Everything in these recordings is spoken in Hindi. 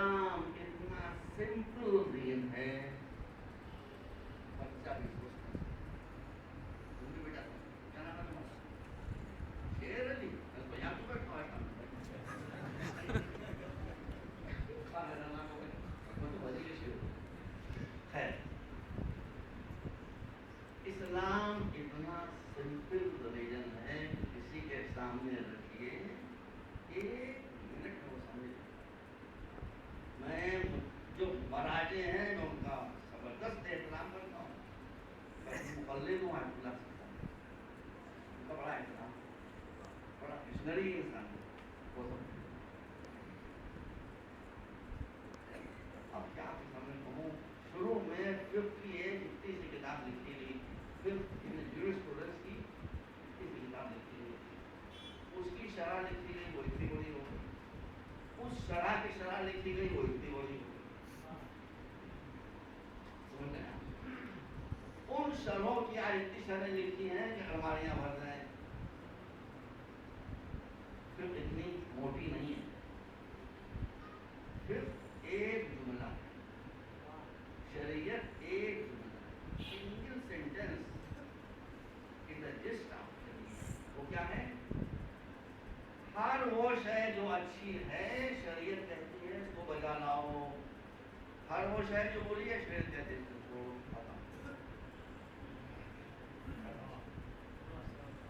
इस्लाम इतना सिंपल दीन है, बच्चा भी सोचता है। बेटा क्या नाम है तुम्हारा? शेर अली। यहाँ तो बैठा है इस्लाम इतना सिंपल रिलीजन है, किसी के सामने रखिए 1 मिनट में वो समझ। मैं जो मराठे हैं मैं उनका जबरदस्त एहतराम करता हूँ, मुकल्लिद हूँ, उनका बड़ा एहतराम, बड़ा मिशनरी इंसान वो सब। अब क्या आपके सामने कहूँ, शुरू में 50 से किताब लिखी गई, फिर जूरिस्प्रूडेंस की किताब लिखी गई, उसकी शरह लिखी गई, वो इतनी बड़ी हो गई, उस शरह की शरह लिखी गई, वो इतनी बड़ी हो गई। समझ गए? उन शरों की आज इतनी शरह लिखी हैं कि अलमारियां भर जाए, फिर इतनी मोटी नहीं है, फिर एक जुमला, शरीयत एक जुमला, single sentence in the gist of शरीयत। वो क्या है? हर वो शय जो अच्छी है शरीयत कहती है इसको बजा लाओ, हर वो शय जो बुरी है शरीयत कहती है इसको हटाओ।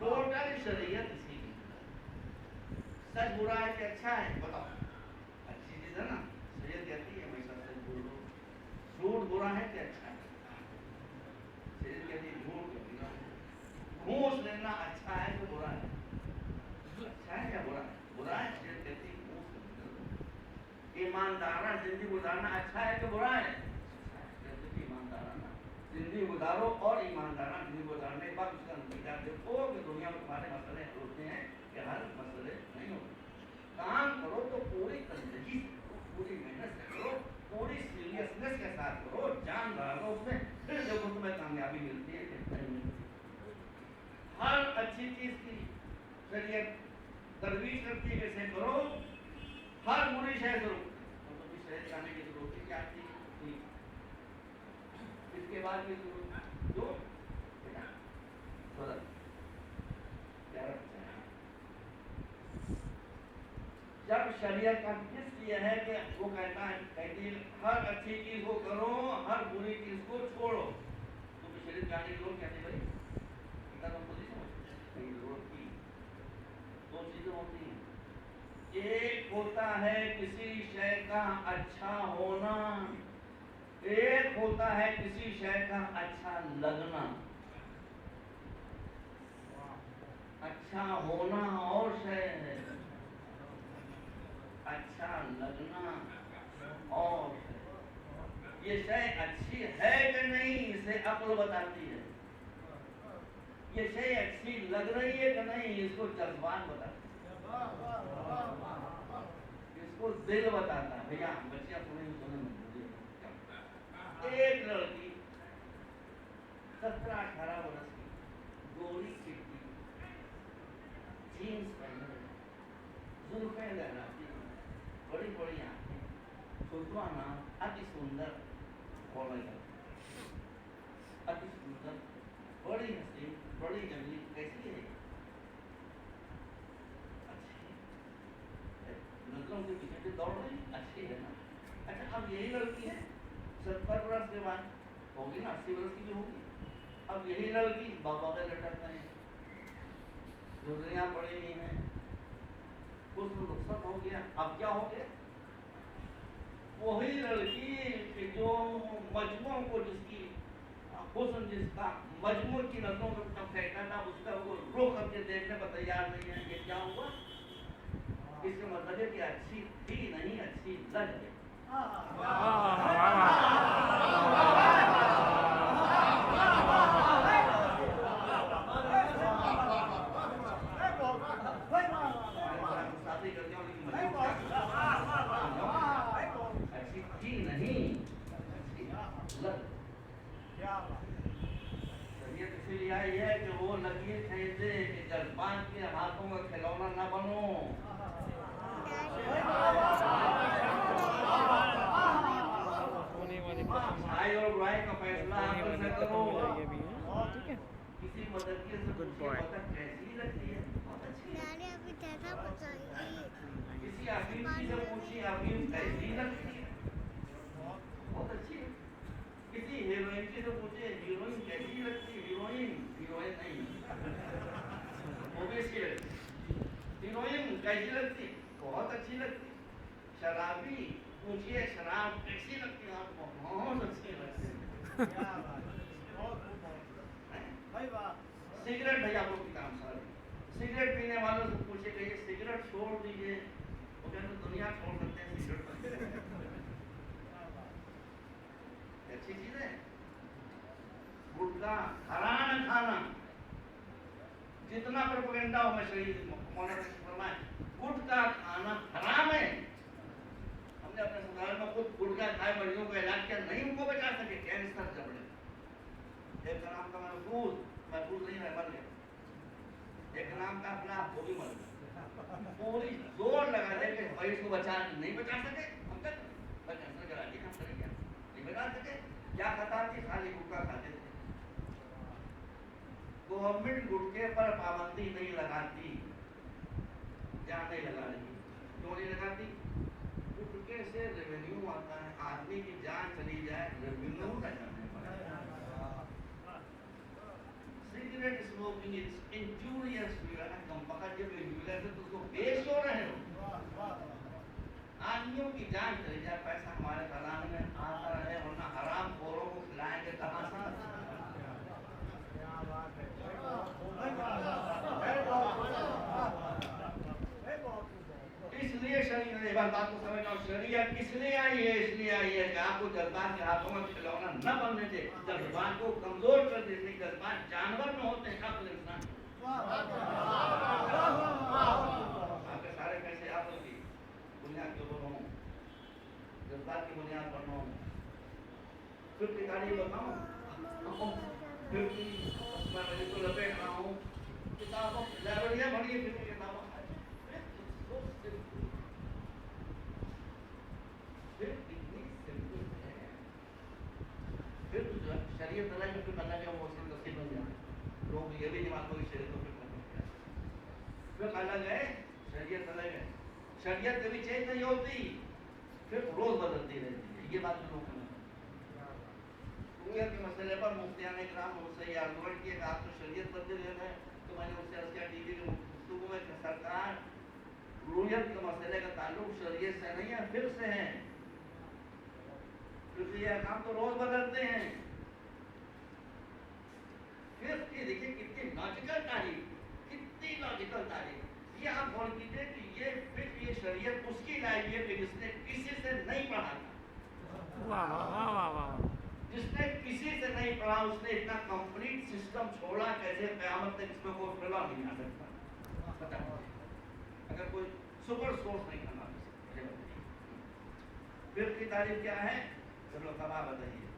टोटल शरीयत इसी की। सच बुरा है कि अच्छा है बताओ, अच्छी चीज है ना, शरीयत कहती है हमेशा सच बोलो। झूठ बुरा है कि अच्छा है, शरीयत कहती है झूठ बोलना। घूस लेना अच्छा है कि बुरा है? अच्छा है या बुरा है? बुरा है, शरीयत कहती है घूस लेना। ईमानदाराना जिंदगी गुजारना अच्छा है कि बुरा है? ईमानदाराना जिंदगी गुजारो और ईमानदाराना जिंदगी गुजारने के बाद उसका नतीजा देखो कि दुनिया में तुम्हारे मसले होते हैं कि हर मसले नहीं होते। काम करो तो पूरी तंदगी से करो, पूरी मेहनत से करो, पूरी सीरियसनेस के साथ करो, जान डालो उसमें, फिर देखो तुम्हें कामयाबी मिलती है कि नहीं मिलती। हर अच्छी चीज की शरीयत तरवीज करती है कैसे करो, हर बुरी शय करो तो शरीयत जाने की जरूरत क्या थी? इसके बाद भी जो बेटा थोड़ा जब शरीयत का किस ये है कि वो कहती है हर अच्छी चीज को करो, हर बुरी चीज को छोड़ो, तो शरीयत जाने के लोग कहते भाई इतना तो खुद ही समझते जरूरत की। 2 चीजें होती हैं, एक होता है किसी शय का अच्छा होना, एक होता है किसी शय का अच्छा लगना। अच्छा होना और शय है, अच्छा लगना और ये शय अच्छी है कि नहीं इसे अक्ल बताती है, ये शय अच्छी लग रही है कि नहीं इसको जज्बात बताती है, इसको दिल बताता है। भैया बच्चियां सुने एक लड़की 17-18 वर्ष की, गोरी चिट्टी, जीन्स पहने, जुल्फें लहराती, बड़ी बड़ी आंखें, सुल्ताना, अति सुंदर, अति सुंदर, बड़ी हसीन, बड़ी जंगली, कैसी है? अच्छी नजरों के पीछे से दौड़ रही, अच्छी है ना? अच्छा अब यही लड़की है 70 वर्ष के बाद होगी ना, 80 वर्ष की भी होगी, अब यही लड़की बाबा के लटकते हैं, झुर्रियां पड़ी हुई हैं, कुछ रुखसत हो गया, अब क्या हो गया? वही लड़की जो मजमू को जिसकी हुस्न जिसका मजमू की नजरों में फेंका था उसका वो रुख करके देखने पर तैयार नहीं है, ये क्या हुआ? इसका मतलब है कि अच्छी थी नहीं, अच्छी लग गई। अच्छी थी नहीं, अच्छी लग। शरीयत इसीलिए आई है कि वो लकीर खींचे कि जज्बात के हाथों में खिलौना न बनो। करो। अभी ठीक है। किसी मदरके से Good पूछिए boy. मदर कैसी लगती है, बहुत अच्छी है। मैंने अभी जैसा बताई किसी अफीम से पूछिए अफीम कैसी लगती है, बहुत अच्छी है। किसी हीरोइन से पूछे हीरोइन कैसी लगती है, हीरोइन हीरोइन नहीं वो भी अच्छी लगती है। हीरोइन कैसी लगती है, बहुत अच्छी लगती है। शराबी पूछिए शराब कैसी लगती है आपको, बहुत अच्छी लगती है। सिगरेट भैया आपको की काम सारे सिगरेट पीने वालों से पूछे कि सिगरेट छोड़ दीजिए, वो कहते दुनिया छोड़ सकते हैं सिगरेट अच्छी चीज है। गुटखा हराम खाना, जितना प्रोपेगेंडा हो मैं शरीर मौलाना फरमाए गुटखा खाना हराम है। हमने अपने समुदाय में खुद गुटखा खाए मरीजों को इलाज किया, नहीं उनको बचा सके, कैंसर जबड़े। एक नाम का महफूज नहीं है, मर गया। एक नाम का अपना वो भी मर गया। पूरी जोर लगा दे कि भाई इसको बचा नहीं बचा सके, हम तक कैंसर करा दिया, हम करें क्या, नहीं बचा सके। क्या खाता थी, खाली गुटखा खाते थे। गवर्नमेंट गुटखे पर पाबंदी नहीं लगाती, क्या नहीं लगा रही, क्यों नहीं लगाती? गुटखे से रेवेन्यू आता है, आदमी की जान चली जाए रेवेन्यू का जाने cigarette smoking is injurious to your कम पकड़ जब रेगुलर से तो उसको बेच हो रहे हो। आदमियों की जान चली जाए, पैसा हमारे खजाने में आता रहे, वरना हराम खोरों को खिलाएंगे कहां से। इसलिए शरीयत बात को समझ आओ, शरीयत किसलिए आई है? इसलिए आई है कि आपको जज्बात के हाथों में खिलौना न बनने दे, जज्बात को कमजोर कर देने। जज्बात जानवर में होते हैं, अक्ल इंसान। आपके सारे पैसे आप की बुनियाद के ऊपर हों, जज्बात की बुनियाद पर हों। फिर किताबी बताऊं, फिर मैं इसको लपेट रहा हूँ, किताबों लाइब्रेरियां भरी है, फिर किताबों फिर इतनी सिंपल है। फिर जो शरीयत अलग है, फिर अलग है, वो उससे नसीब बन जाए। लोग ये भी दिमाग को शरीयत को फिर अलग है, शरीयत अलग है। शरीयत कभी चेंज नहीं होती, फिर रोज बदलती रहती है। ये बात लोग के मसले पर मुफ्तियान इकराम मुझसे आर्गुमेंट किए कि आप तो शरीयत बदल रहे हैं, तो मैंने उससे अर्ज़ किया टीवी के गुफ्तगू में कि सरकार रूयत के मसले का ताल्लुक शरीयत से नहीं है, फिर से है। क्योंकि ये काम तो रोज बदलते हैं। फिर की देखिए कितनी लॉजिकल तारीफ, कितनी लॉजिकल तारीफ। ये आप गौर कीजिए कि ये फिर ये शरीयत उसकी लाई है कि जिसने किसी से नहीं पढ़ा था। वाह वाह वाह वाह। जिसने किसी से नहीं पढ़ा, उसने इतना कंप्लीट सिस्टम छोड़ा, कैसे क़यामत तक इसमें कोई प्रभाव नहीं आ सकता। बताओ, अगर कोई सुपर सोर्स नहीं करना। फिर की तारीफ क्या है, चलो कमा बताइए।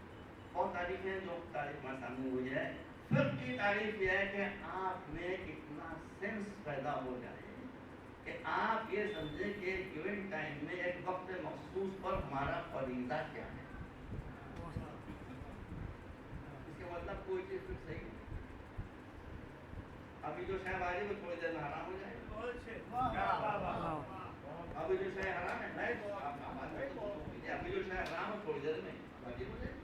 बहुत तारीफ है जो तारीफ हमारे सामने हुई है। फिर की तारीफ यह है कि आप में इतना सेंस पैदा हो जाए कि आप ये समझे कि गिवन टाइम में एक वक्त मखसूस पर हमारा फरीज़ा क्या है। इसके मतलब कोई चीज फिर सही नहीं। अभी जो शहबाजी वो थोड़ी देर में हराम हो जाएगा। अभी जो शह हराम है, अभी जो शह हराम है थोड़ी देर में वाजिब हो जाएगा।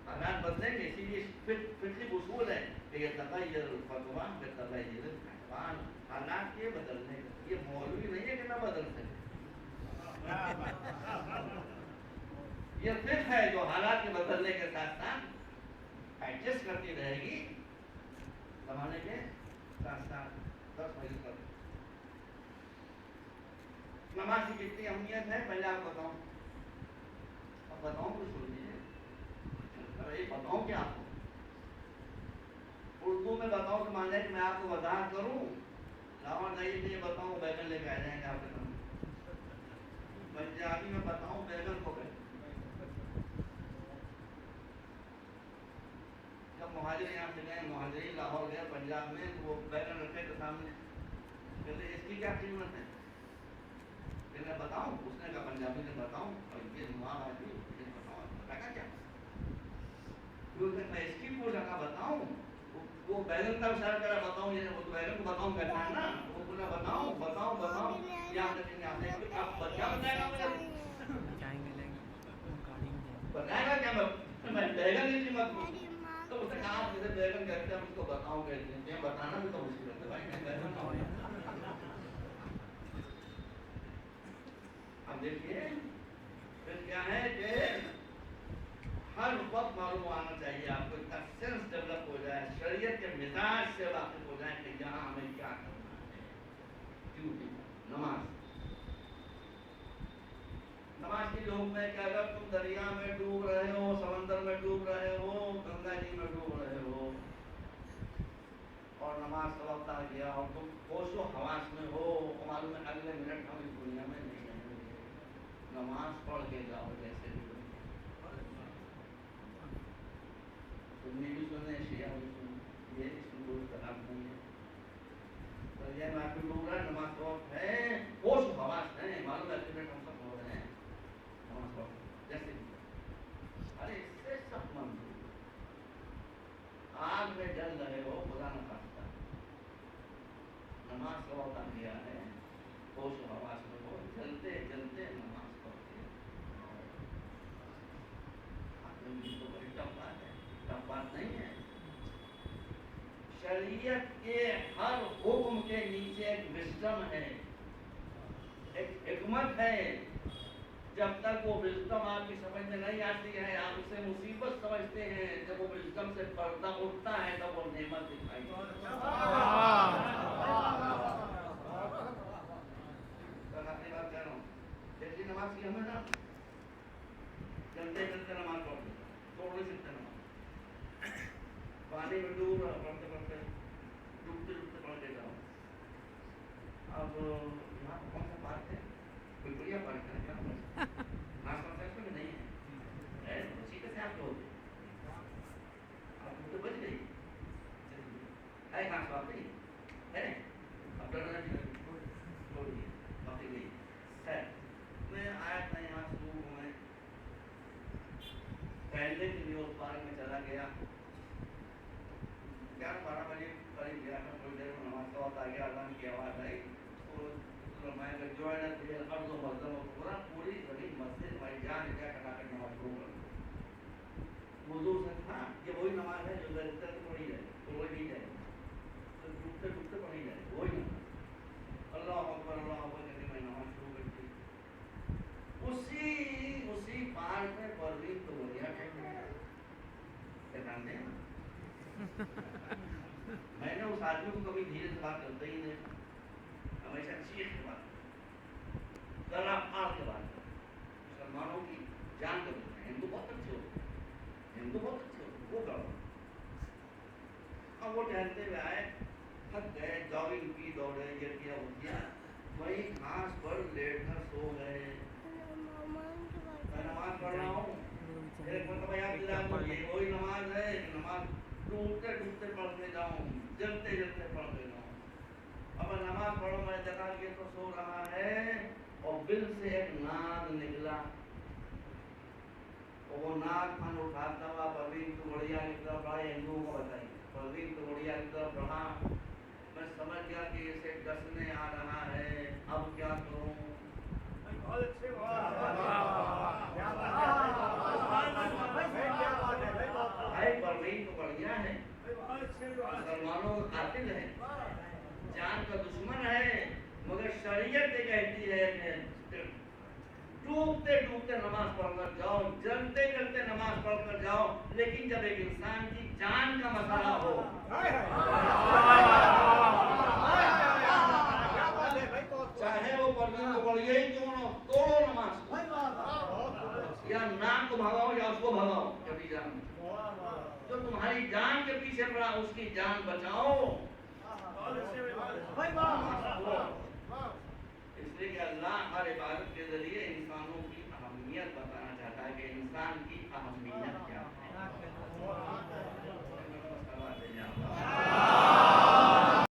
हालात बदलेंगे, इसीलिए फिक्री उसूल है कि ये तगय्युर फतवा बितगय्युर अहवाल, हालात के बदलने। ये मौलवी नहीं है कि ना बदल सके, ये फिक्र है जो हालात के बदलने के साथ साथ एडजस्ट करती रहेगी जमाने के साथ साथ। 10 बजे तक नमाज की कितनी अहमियत है पहले आप बताऊं। अब बताऊं तो सुनिए, अरे बताऊं क्या आपको, उर्दू में बताऊं तो मान जाए कि मैं आपको वजाहत करूं, लाहौर जाइए तो ये बताऊं बैगन लेके आ जाएंगे आपके सामने। पंजाबी में बताऊं बैगन को गए, जब मुहाजिर यहाँ से गए, मुहाजिर लाहौर गए पंजाब में, तो वो बैगन रखे तो सामने, कहते इसकी क्या कीमत है, फिर मैं बताऊं, उसने कहा पंजाबी ने बताऊं, और ये बताओ, लगा क्या मैं इसकी पूजा का बताऊं, वो बैगन का विचार करा बताऊं, ये वो तो बैगन को बताऊं कहता है ना, वो पूरा बताऊं बताऊं बताऊं यहाँ तक आप क्या बताएगा मुझे, जाएंगे लेंगे गाड़ी में जाएंगे। बताएगा क्या मैं बैगन लीजिए मत तो उसने कहा जैसे बैगन कहते हैं उसको बताऊं कहते हैं, बताना भी तो मुश्किल है भाई मैं बैगन अब देखिए फिर क्या है कि हर वक्त मालूम आना चाहिए आपको, इसका सेंस डेवलप हो जाए, शरीयत के मिजाज से वाकिफ हो जाए कि यहाँ हमें क्या करना है। ड्यूटी नमाज, नमाज की जो हुक्म है कि अगर तुम दरिया में डूब रहे हो, समंदर में डूब रहे हो, गंगा जी में डूब रहे हो और नमाज का वक्त आ गया और तुम होशो हवास में हो, मालूम है अगले मिनट हम इस दुनिया में नहीं रहेंगे, नमाज पढ़ के जाओ जैसे भी सुन्नी भी सुने शिया भी सुने, ये इसमें कोई खराब नहीं है। दरिया में आके डूब रहा है, नमाज का वक्त है, होश हवास है, मालूम है अगले मिनट हम सब हो रहे हैं, नमाज पढ़ जैसे अरे इससे सब मन आग में जल रहे हो, खुदा न खास्ता नमाज का वक्त आ गया है, होश हवास में हो, जलते जलते नमाज पढ़ते तो बड़ी टफ बात है, टफ बात नहीं है। शरीयत के हर हुक्म के नीचे एक विजडम है, एक हिकमत है, जब तक वो विजडम आपकी समझ में नहीं आती है आप उसे मुसीबत समझते हैं, जब वो विजडम से पर्दा उठता है तब वो नेमत दिखाई देती है। जैसी नमाज की हमें ना चलते चलते नमाज पढ़ते तोड़ नहीं सकते नमाज, पानी में डूब रहा पढ़ते पढ़ते डूबते डूबते पढ़ के जाओ। अब यहाँ कौन सा पार्क है, कोई बढ़िया पार्क है क्या में नहीं है, उसी कैसे आप लोग आप तो बच गई है कहाँ से आप नहीं है, अब डरना नहीं छोड़ दिए बाकी गई है। मैं आया था यहाँ शुरू में पहले के लिए उस पार्क में चला गया, 11-12 बजे करीब गया था, थोड़ी देर में नमाज का वक्त आ गया, अज़ान की आवाज़ आई तो मैं जो है ना अर्ज़ मज़दम पूरा पूरी बड़ी मस्जिद भाई जान क्या करा कर नमाज शुरू कर वुज़ू से था, ये वही नमाज है जो दरिद्र पढ़ी जाए तो वही नहीं जाए तो डूबते डूबते पढ़ी जाए वही नमाज, अल्लाह अकबर करके मैं नमाज शुरू कर दी। उसी पार्क में परवीन तो बढ़िया जानते हैं मैंने उस आदमी को कभी धीरे से बात करते ही नहीं, हमेशा चीख के बात कर के बात मुसलमानों की जान कर देते हैं, हिंदू बहुत अच्छे होते हैं, हिंदू बहुत अच्छे होते हैं, वो करो। अब वो टहलते हुए आए, थक गए, जॉगिंग की दौड़े, ये किया वो किया, वही घास पर लेट कर सो गए। मैं नमाज पढ़ रहा हूँ, एक मतलब याद दिला ये वही नमाज है, नमाज डूबते डूबते पढ़ते जाऊँ, जलते जलते पढ़ते जाऊँ। अब नमाज पढ़ो, मैं देखा ये तो सो रहा है और बिल से एक नाग निकला और वो नाग फन उठाता हुआ परवीन तोड़िया की तरफ बढ़ा, हिंदुओं को बताइए परवीन तोड़िया की तरफ बढ़ा, मैं समझ गया कि इसे डसने आ रहा है, अब क्या करूं। भाई परवीन तो बढ़िया है, मुसलमानों का कातिल है, जान का दुश्मन है, मगर शरीयत ये कहती है कि डूबते डूबते नमाज पढ़कर जाओ, जलते जलते नमाज पढ़कर जाओ, लेकिन जब एक इंसान की जान का मसला हो, चाहे वो परवीन को बढ़िया ही क्यों ना, तोड़ो नमाज को, या नाक को भगाओ या उसको भगाओ, कभी जान जो तुम्हारी जान के पीछे पड़ा उसकी जान बचाओ। इसलिए कि अल्लाह हर इबादत के जरिए इंसानों की अहमियत बताना चाहता है कि इंसान की अहमियत